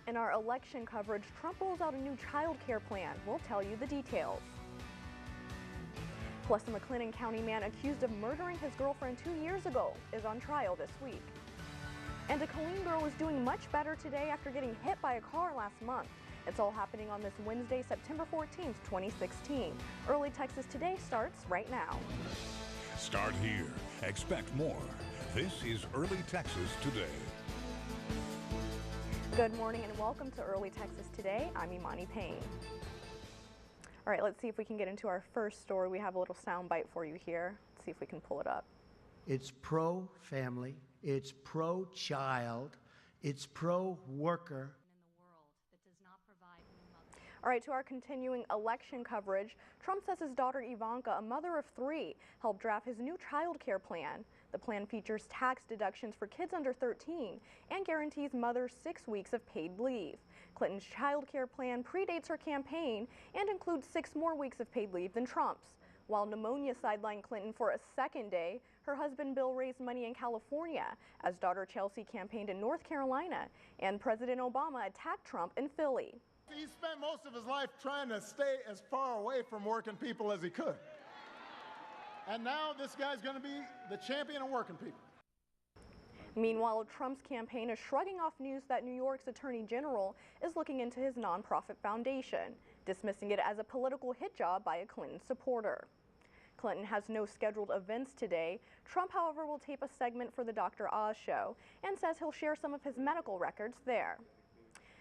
In our election coverage, Trump rolls out a new child care plan. We'll tell you the details. Plus, a McLennan County man accused of murdering his girlfriend 2 years ago is on trial this week. And a Killeen girl is doing much better today after getting hit by a car last month. It's all happening on this Wednesday, September 14th, 2016. Early Texas Today starts right now. Start here. Expect more. This is Early Texas Today. Good morning and welcome to Early Texas Today. I'm Imani Payne. All right, let's see if we can get into our first story. We have a little sound bite for you here. Let's see if we can pull it up. It's pro-family, it's pro-child, it's pro-worker. All right, to our continuing election coverage, Trump says his daughter Ivanka, a mother of 3, helped draft his new child care plan. The plan features tax deductions for kids under 13 and guarantees mothers 6 weeks of paid leave. Clinton's child care plan predates her campaign and includes 6 more weeks of paid leave than Trump's. While pneumonia sidelined Clinton for a second day, her husband Bill raised money in California as daughter Chelsea campaigned in North Carolina, and President Obama attacked Trump in Philly. He spent most of his life trying to stay as far away from working people as he could. And now this guy's going to be the champion of working people. Meanwhile, Trump's campaign is shrugging off news that New York's Attorney General is looking into his nonprofit foundation, dismissing it as a political hit job by a Clinton supporter. Clinton has no scheduled events today. Trump, however, will tape a segment for the Dr. Oz show and says he'll share some of his medical records there.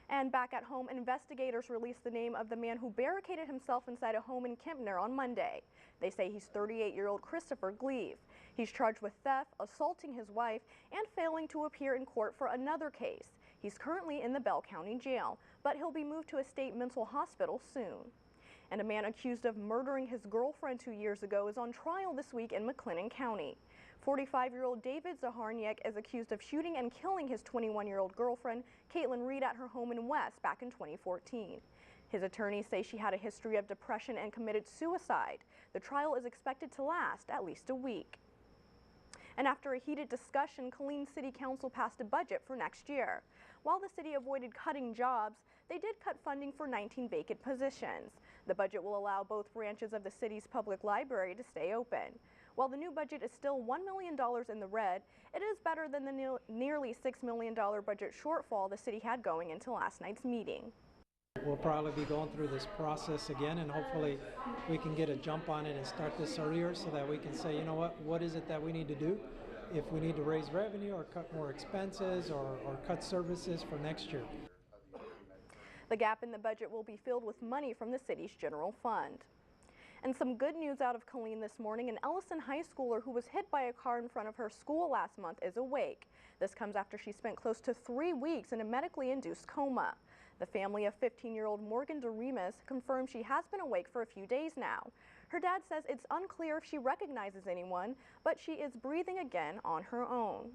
And back at home, investigators released the name of the man who barricaded himself inside a home in Kempner on Monday. They say he's 38-year-old Christopher Gleave. He's charged with theft, assaulting his wife, and failing to appear in court for another case. He's currently in the Bell County Jail, but he'll be moved to a state mental hospital soon. And a man accused of murdering his girlfriend 2 years ago is on trial this week in McLennan County. 45-year-old David Zaharniak is accused of shooting and killing his 21-year-old girlfriend, Caitlin Reed, at her home in West back in 2014. His attorneys say she had a history of depression and committed suicide. The trial is expected to last at least a week. And after a heated discussion, Killeen City Council passed a budget for next year. While the city avoided cutting jobs, they did cut funding for 19 vacant positions. The budget will allow both branches of the city's public library to stay open. While the new budget is still $1 million in the red, it is better than the nearly $6 million budget shortfall the city had going into last night's meeting. We'll probably be going through this process again, and hopefully we can get a jump on it and start this earlier so that we can say, you know what is it that we need to do? If we need to raise revenue or cut more expenses or cut services for next year. The gap in the budget will be filled with money from the city's general fund. And some good news out of Killeen this morning. An Ellison high schooler who was hit by a car in front of her school last month is awake. This comes after she spent close to 3 weeks in a medically induced coma. The family of 15-year-old Morgan DeRemus confirmed she has been awake for a few days now. Her dad says it's unclear if she recognizes anyone, but she is breathing again on her own.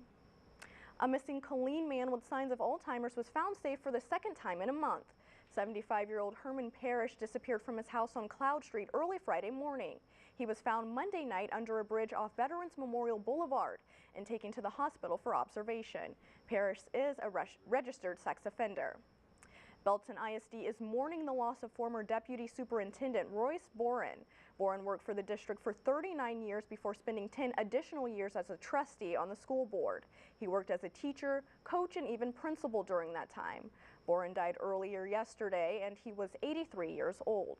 A missing Killeen man with signs of Alzheimer's was found safe for the second time in a month. 75-year-old Herman Parrish disappeared from his house on Cloud Street early Friday morning. He was found Monday night under a bridge off Veterans Memorial Boulevard and taken to the hospital for observation. Parrish is a registered sex offender. Belton ISD is mourning the loss of former Deputy Superintendent Royce Boren. Boren worked for the district for 39 years before spending 10 additional years as a trustee on the school board. He worked as a teacher, coach, and even principal during that time. Boren died earlier yesterday, and he was 83 years old.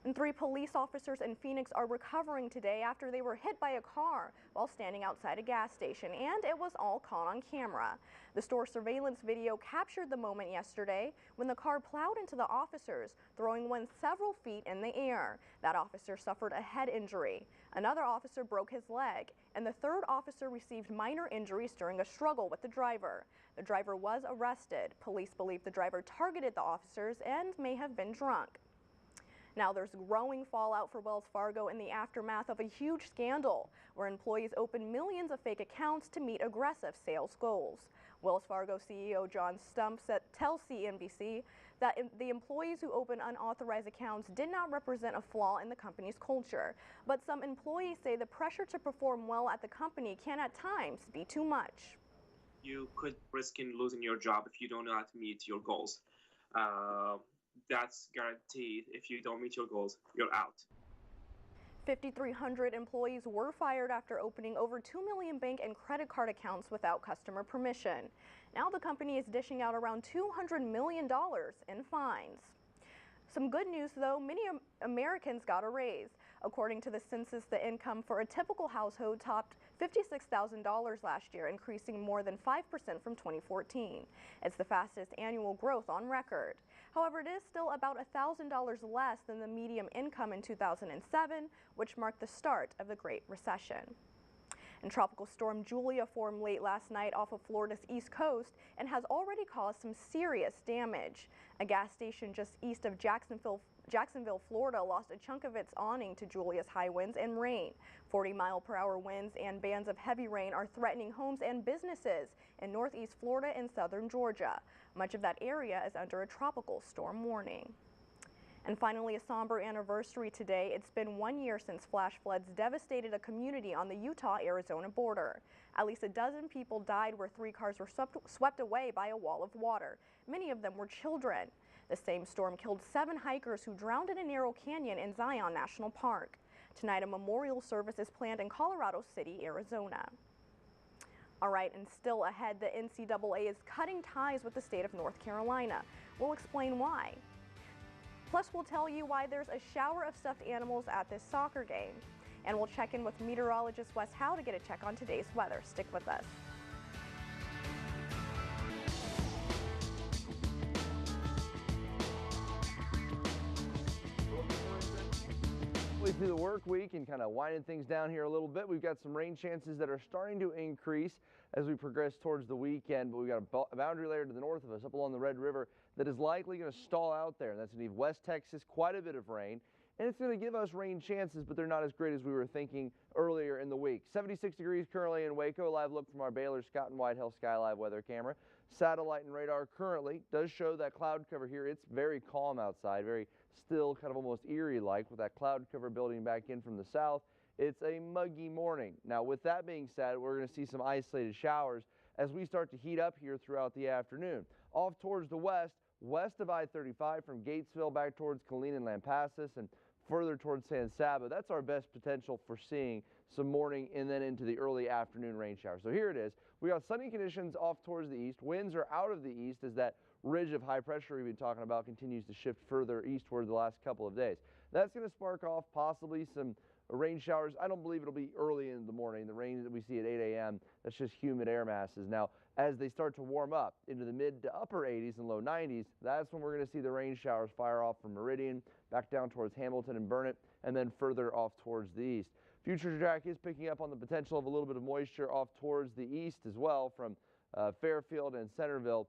And 3 police officers in Phoenix are recovering today after they were hit by a car while standing outside a gas station, and it was all caught on camera. The store surveillance video captured the moment yesterday when the car plowed into the officers, throwing one several feet in the air. That officer suffered a head injury. Another officer broke his leg, and the 3rd officer received minor injuries during a struggle with the driver. The driver was arrested. Police believe the driver targeted the officers and may have been drunk. Now there's growing fallout for Wells Fargo in the aftermath of a huge scandal where employees opened millions of fake accounts to meet aggressive sales goals. Wells Fargo CEO John Stump tells CNBC that the employees who opened unauthorized accounts did not represent a flaw in the company's culture, but some employees say the pressure to perform well at the company can at times be too much. you could risk in losing your job if you do not meet your goals. That's guaranteed. If you don't meet your goals, you're out. 5,300 employees were fired after opening over 2 million bank and credit card accounts without customer permission. Now the company is dishing out around $200 million in fines. Some good news, though, many Americans got a raise. According to the census, the income for a typical household topped $56,000 last year, increasing more than 5% from 2014. It's the fastest annual growth on record. However, it is still about $1,000 less than the median income in 2007, which marked the start of the Great Recession. And Tropical Storm Julia formed late last night off of Florida's east coast and has already caused some serious damage. A gas station just east of Jacksonville, Florida lost a chunk of its awning to Julia's high winds and rain. 40-mile-per-hour winds and bands of heavy rain are threatening homes and businesses in northeast Florida and southern Georgia. Much of that area is under a tropical storm warning. And finally, a somber anniversary today. It's been 1 year since flash floods devastated a community on the Utah-Arizona border. At least a dozen people died where 3 cars were swept away by a wall of water. Many of them were children. The same storm killed 7 hikers who drowned in a narrow canyon in Zion National Park. Tonight, a memorial service is planned in Colorado City, Arizona. All right, and still ahead, the NCAA is cutting ties with the state of North Carolina. We'll explain why. Plus, we'll tell you why there's a shower of stuffed animals at this soccer game. And we'll check in with meteorologist Wes Howe to get a check on today's weather. Stick with us. Through the work week and kind of winding things down here a little bit, we've got some rain chances that are starting to increase as we progress towards the weekend, but we've got a boundary layer to the north of us up along the Red River that is likely going to stall out there. That's going to leave West Texas quite a bit of rain, and it's going to give us rain chances, but they're not as great as we were thinking earlier in the week. 76 degrees currently in Waco. Live look from our Baylor Scott and White Hill Sky Live weather camera. Satellite and radar currently does show that cloud cover here. It's very calm outside, very still, kind of almost eerie-like with that cloud cover building back in from the south. It's a muggy morning. Now, with that being said, we're going to see some isolated showers as we start to heat up here throughout the afternoon. Off towards the west of I-35 from Gatesville back towards Killeen and Lampasas and further towards San Saba. That's our best potential for seeing some morning and then into the early afternoon rain showers. So here it is. We got sunny conditions off towards the east. Winds are out of the east as that ridge of high pressure we've been talking about continues to shift further eastward the last couple of days. That's going to spark off possibly some rain showers. I don't believe it'll be early in the morning. The rain that we see at 8 a.m., that's just humid air masses. Now, as they start to warm up into the mid to upper 80s and low 90s, that's when we're going to see the rain showers fire off from Meridian back down towards Hamilton and Burnett, and then further off towards the east. Future track is picking up on the potential of a little bit of moisture off towards the east as well from Fairfield and Centerville,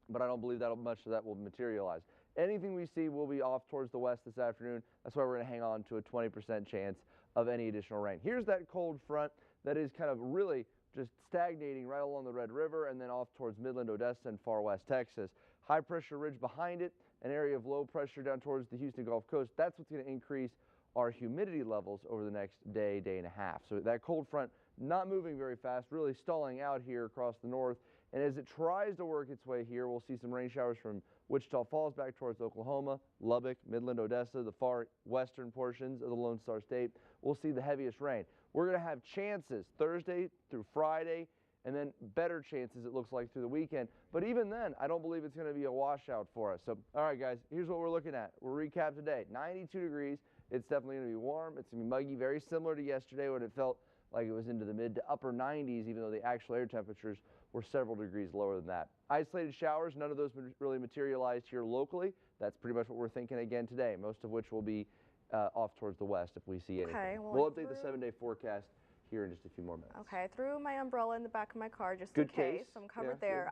but I don't believe that much of that will materialize. Anything we see will be off towards the west this afternoon. That's why we're going to hang on to a 20% chance of any additional rain. Here's that cold front that is kind of really just stagnating right along the Red River and then off towards Midland, Odessa, and far west Texas. High pressure ridge behind it, an area of low pressure down towards the Houston Gulf Coast. That's what's going to increase our humidity levels over the next day, day and a half. So that cold front not moving very fast, really stalling out here across the north. And as it tries to work its way here, we'll see some rain showers from Wichita Falls back towards Oklahoma, Lubbock, Midland, Odessa, the far western portions of the Lone Star State. We'll see the heaviest rain. We're going to have chances Thursday through Friday, and then better chances, it looks like, through the weekend. But even then, I don't believe it's going to be a washout for us. So, all right, guys, here's what we're looking at. We'll recap today. 92 degrees. It's definitely going to be warm. It's going to be muggy, very similar to yesterday when it felt like it was into the mid to upper 90s, even though the actual air temperatures were several degrees lower than that. Isolated showers, none of those really materialized here locally. That's pretty much what we're thinking again today, most of which will be off towards the west if we see anything. Okay, we'll update the 7-day forecast here in just a few more minutes. Okay, I threw my umbrella in the back of my car just Good in case. case. So I'm covered Yeah, there.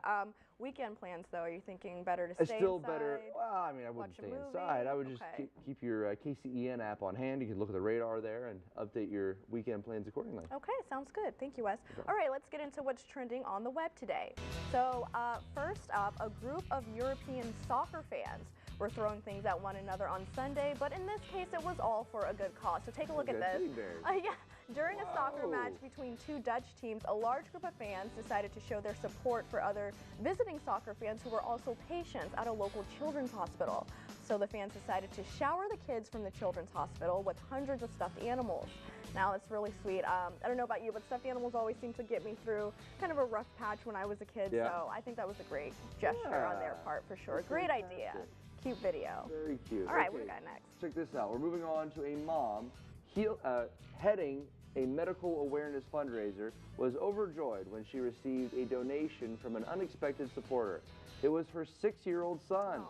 Weekend plans, though, are you thinking better to stay Still inside? better. Well, I mean, I wouldn't watch a stay movie? inside. I would just Okay. keep your KCEN app on hand. You can look at the radar there and update your weekend plans accordingly. Okay, sounds good. Thank you, Wes. All right, let's get into what's trending on the web today. So first up, a group of European soccer fans were throwing things at one another on Sunday, but in this case, it was all for a good cause. So take a look at this. Teddy bears. Yeah. During a soccer match between two Dutch teams, a large group of fans decided to show their support for other visiting soccer fans who were also patients at a local children's hospital. So the fans decided to shower the kids from the children's hospital with hundreds of stuffed animals. Now, it's really sweet. I don't know about you, but stuffed animals always seem to get me through kind of a rough patch when I was a kid. Yeah. So I think that was a great gesture on their part for sure. Great idea. Cute video. Very cute. All right, what do we got next? Check this out. We're moving on to a mom heading a medical awareness fundraiser was overjoyed when she received a donation from an unexpected supporter. It was her 6-year-old son.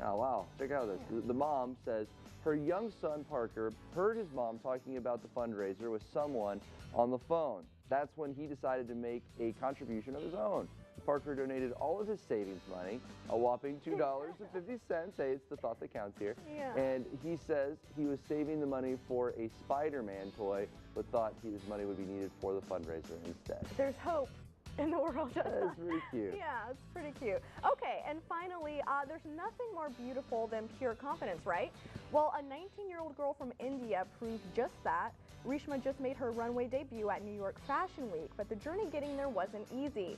Oh, wow. Check out this. Yeah. The mom says her young son, Parker, heard his mom talking about the fundraiser with someone on the phone. That's when he decided to make a contribution of his own. Parker donated all of his savings money, a whopping $2.50. Hey, it's the thought that counts here. Yeah. And he says he was saving the money for a Spider-Man toy, but thought his money would be needed for the fundraiser instead. There's hope in the world. That is pretty cute. Yeah, it's pretty cute. Okay, and finally, there's nothing more beautiful than pure confidence, right? Well, a 19-year-old girl from India proved just that. Reshma just made her runway debut at New York Fashion Week, but the journey getting there wasn't easy.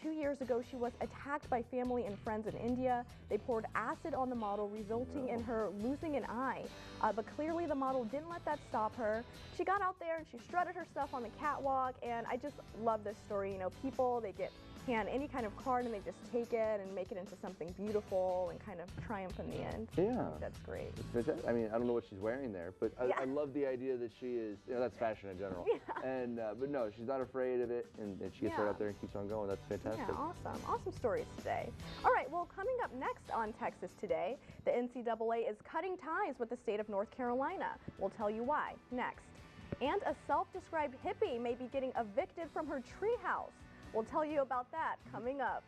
2 years ago, she was attacked by family and friends in India. They poured acid on the model, resulting in her losing an eye. But clearly the model didn't let that stop her. She got out there and she strutted her stuff on the catwalk, and I just love this story. You know, people, they hand any kind of card and they just take it and make it into something beautiful and kind of triumph in the end. Yeah. That's great. I mean, I don't know what she's wearing there, but I love the idea that she is, you know, that's fashion in general. Yeah. And, but no, she's not afraid of it, and she gets right out there and keeps on going. That's fantastic. Yeah, awesome. Awesome stories today. All right, well, coming up next on Texas Today, the NCAA is cutting ties with the state of North Carolina. We'll tell you why next. And a self-described hippie may be getting evicted from her treehouse. We'll tell you about that coming up.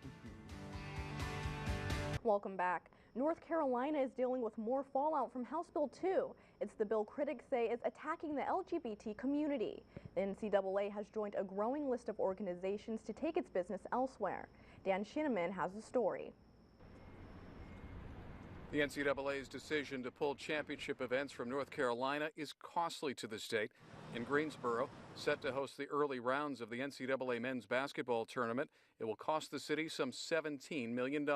Welcome back. North Carolina is dealing with more fallout from House Bill 2. It's the bill critics say is attacking the LGBT community. The NCAA has joined a growing list of organizations to take its business elsewhere. Dan Shinneman has the story. The NCAA's decision to pull championship events from North Carolina is costly to the state. In Greensboro, set to host the early rounds of the NCAA men's basketball tournament, it will cost the city some $17 million.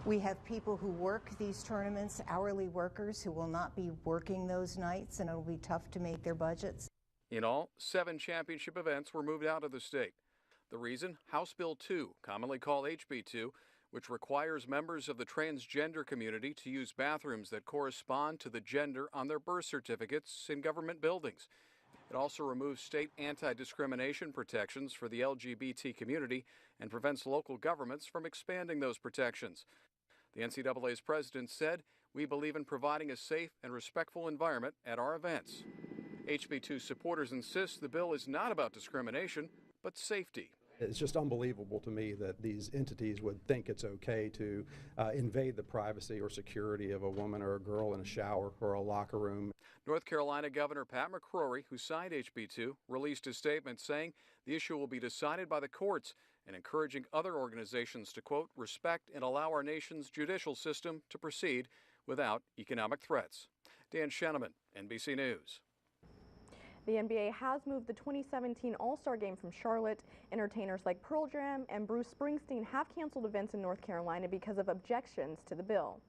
We have people who work these tournaments, hourly workers who will not be working those nights, and it'll be tough to make their budgets. In all, 7 championship events were moved out of the state. The reason? House Bill 2, commonly called HB 2, which requires members of the transgender community to use bathrooms that correspond to the gender on their birth certificates in government buildings. It also removes state anti-discrimination protections for the LGBT community and prevents local governments from expanding those protections. The NCAA's president said, "We believe in providing a safe and respectful environment at our events." HB 2 supporters insist the bill is not about discrimination, but safety. It's just unbelievable to me that these entities would think it's okay to invade the privacy or security of a woman or a girl in a shower or a locker room. North Carolina Governor Pat McCrory, who signed HB 2, released a statement saying the issue will be decided by the courts and encouraging other organizations to, quote, respect and allow our nation's judicial system to proceed without economic threats. Dan Shenneman, NBC News. The NBA has moved the 2017 All-Star Game from Charlotte. Entertainers like Pearl Jam and Bruce Springsteen have canceled events in North Carolina because of objections to the bill.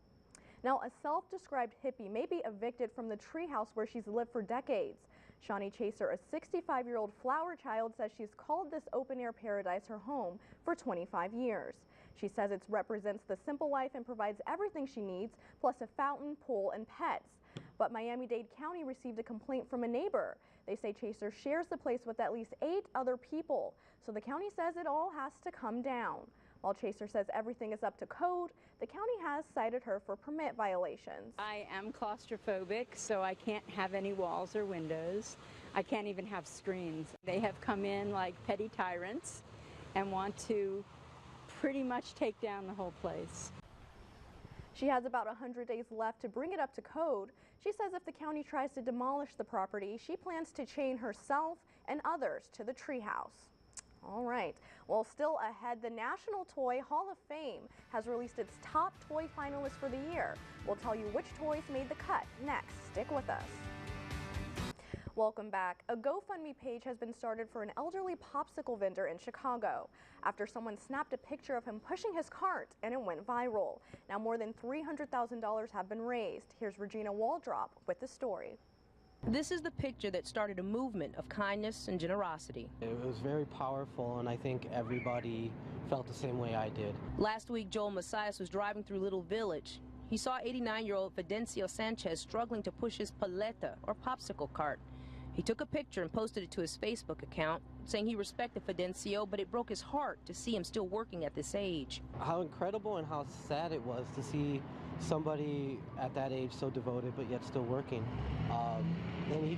Now, a self-described hippie may be evicted from the treehouse where she's lived for decades. Shawnee Chaser, a 65-year-old flower child, says she's called this open-air paradise her home for 25 years. She says it represents the simple life and provides everything she needs, plus a fountain, pool, and pets. But Miami-Dade County received a complaint from a neighbor. They say Chaser shares the place with at least 8 other people, so the county says it all has to come down. While Chaser says everything is up to code, the county has cited her for permit violations. I am claustrophobic, so I can't have any walls or windows. I can't even have screens. They have come in like petty tyrants and want to pretty much take down the whole place. She has about 100 days left to bring it up to code. She says if the county tries to demolish the property, she plans to chain herself and others to the treehouse. All right. Well, still ahead, the National Toy Hall of Fame has released its top toy finalists for the year. We'll tell you which toys made the cut next. Stick with us. Welcome back. A GoFundMe page has been started for an elderly popsicle vendor in Chicago after someone snapped a picture of him pushing his cart and it went viral. Now more than $300,000 have been raised. Here's Regina Waldrop with the story. This is the picture that started a movement of kindness and generosity. It was very powerful, and I think everybody felt the same way I did. Last week, Joel Messias was driving through Little Village. He saw 89-year-old Fidencio Sanchez struggling to push his paleta, or popsicle cart. He took a picture and posted it to his Facebook account, saying he respected Fidencio, but it broke his heart to see him still working at this age. How incredible and how sad it was to see somebody at that age so devoted but yet still working. And he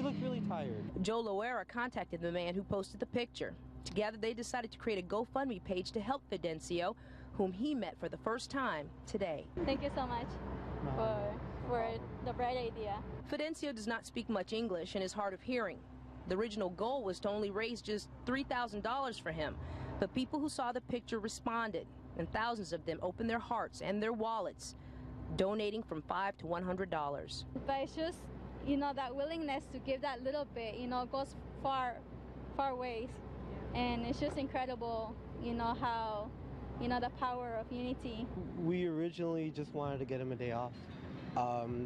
looked really tired. Joe Loera contacted the man who posted the picture. Together, they decided to create a GoFundMe page to help Fidencio, whom he met for the first time today. Thank you so much for the bright idea. Fidencio does not speak much English and is hard of hearing. The original goal was to only raise just $3,000 for him, but people who saw the picture responded, and thousands of them opened their hearts and their wallets, donating from $5 to $100. But it's just, that willingness to give that little bit, goes far ways. And it's just incredible, how, the power of unity. We originally just wanted to get him a day off.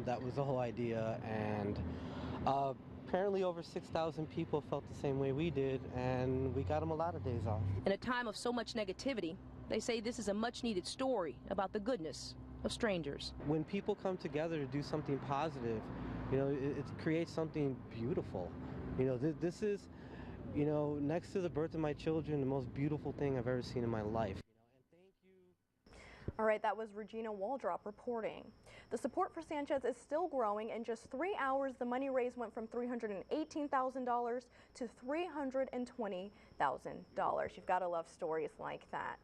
That was the whole idea, and apparently over 6,000 people felt the same way we did, and we got him a lot of days off. In a time of so much negativity, they say this is a much-needed story about the goodness of strangers. When people come together to do something positive, it creates something beautiful. This is, next to the birth of my children, the most beautiful thing I've ever seen in my life. All right, that was Regina Waldrop reporting. The support for Sanchez is still growing. In just 3 hours, the money raised went from $318,000 to $320,000. You've got to love stories like that.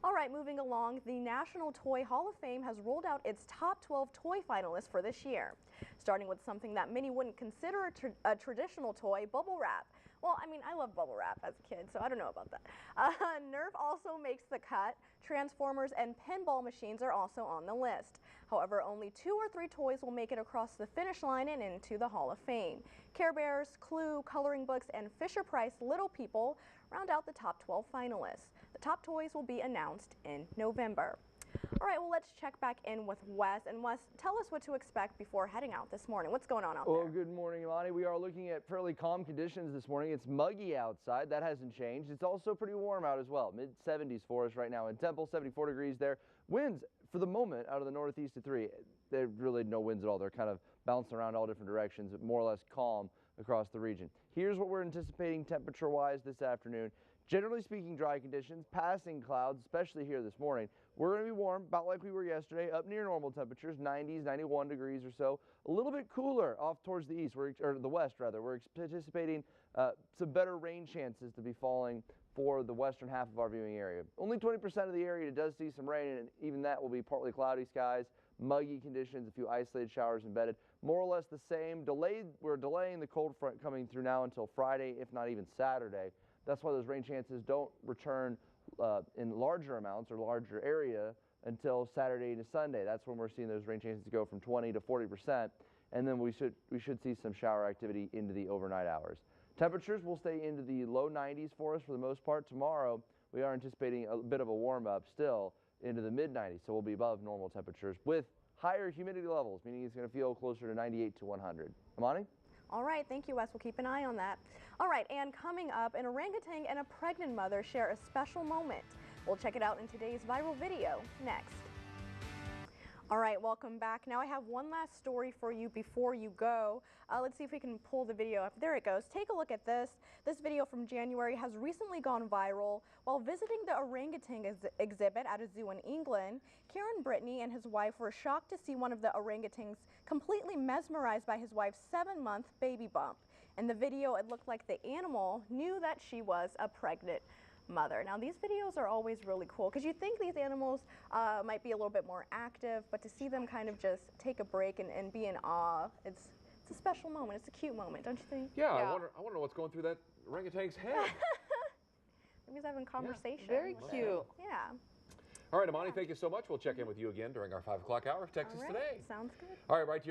All right, moving along, the National Toy Hall of Fame has rolled out its top 12 toy finalists for this year, starting with something that many wouldn't consider a traditional toy, bubble wrap. Well, I mean, I love bubble wrap as a kid, so I don't know about that. Nerf also makes the cut. Transformers and pinball machines are also on the list. However, only 2 or 3 toys will make it across the finish line and into the Hall of Fame. Care Bears, Clue, coloring books, and Fisher-Price Little People round out the top 12 finalists. The top toys will be announced in November. All right, well, let's check back in with Wes. And Wes, tell us what to expect before heading out this morning. What's going on out there? Well, good morning, Lonnie. We are looking at fairly calm conditions this morning. It's muggy outside. That hasn't changed. It's also pretty warm out as well. Mid-70s for us right now in Temple, 74 degrees there. Winds, for the moment, out of the northeast to 3. There's really no winds at all. They're kind of bouncing around all different directions, but more or less calm across the region. Here's what we're anticipating temperature-wise this afternoon. Generally speaking, dry conditions, passing clouds, especially here this morning. We're going to be warm, about like we were yesterday, up near normal temperatures, 90s, 91 degrees or so. A little bit cooler off towards the east, or the west rather. We're anticipating some better rain chances to be falling for the western half of our viewing area. Only 20% of the area does see some rain, and even that will be partly cloudy skies, muggy conditions, a few isolated showers embedded. More or less the same. We're delaying the cold front coming through now until Friday, if not even Saturday. That's why those rain chances don't return in larger amounts or larger area until Saturday to Sunday. That's when we're seeing those rain chances go from 20 to 40%, and then we should see some shower activity into the overnight hours. Temperatures will stay into the low 90s for us for the most part. Tomorrow, we are anticipating a bit of a warm-up still into the mid-90s, so we'll be above normal temperatures with higher humidity levels, meaning it's going to feel closer to 98 to 100. Amani? All right, thank you, Wes. We'll keep an eye on that. All right, and coming up, an orangutan and a pregnant mother share a special moment. We'll check it out in today's viral video next. All right, welcome back. Now I have one last story for you before you go. Let's see if we can pull the video up. There it goes. Take a look at this. This video from January has recently gone viral. While visiting the orangutan exhibit at a zoo in England, Kieran Brittany and his wife were shocked to see one of the orangutans completely mesmerized by his wife's 7-month baby bump. In the video, it looked like the animal knew that she was a pregnant mother. Now, these videos are always really cool because you think these animals might be a little bit more active, but to see them kind of just take a break and be in awe, it's a special moment. It's a cute moment, don't you think? Yeah. I wonder what's going through that orangutan's head. Maybe he's having conversation. Very cute. Yeah. All right, Amani, thank you so much. We'll check in with you again during our 5 o'clock hour of Texas Today. Sounds good. All right, right here.